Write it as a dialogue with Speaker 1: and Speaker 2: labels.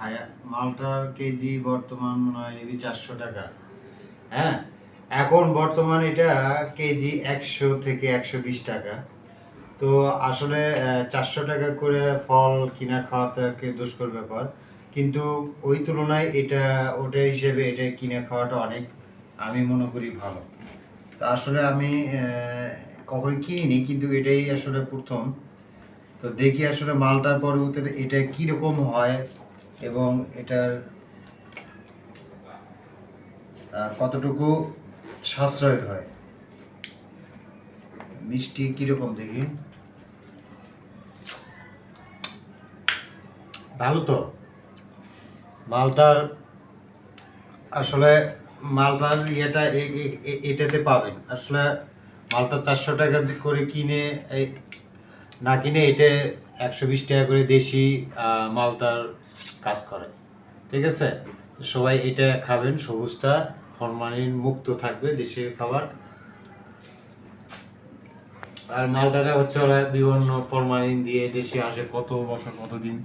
Speaker 1: খায়। মালটার কেজি বর্তমান মনে হয় 400 টাকা। হ্যাঁ, এখন বর্তমান এটা কেজি 100 থেকে 120 টাকা। তো আসলে 400 টাকা করে ফল কিনা খাওয়াটা দুষ্কর ব্যাপার, কিন্তু ওই তুলনায় ওটা হিসেবে এটা কিনে খাওয়াটা অনেক, আমি মনে করি ভালো। তো আসলে আমি কখনো কিনিনি, কিন্তু এটাই আসলে প্রথম। তো দেখি আসলে মালটার পরবর্তীতে এটা কীরকম হয় এবং এটার কতটুকু সাশ্রয় হয়। মিষ্টি কীরকম দেখি, ভালো তো। মালটার আসলে মালটার এটাতে পাবেন আসলে। মালটা 400 টাকা করে কিনে না কিনে এটা 120 টাকা করে দেশি মালটার কাজ করে। ঠিক আছে, সবাই এটা খাবেন, সবুজটা ফরমালিন মুক্ত থাকবে, দেশীয় খাবার। আর মালটাটা হচ্ছে ওরা বিভিন্ন ফরমালিন দিয়ে দেশে আসে কত বছর কতদিন।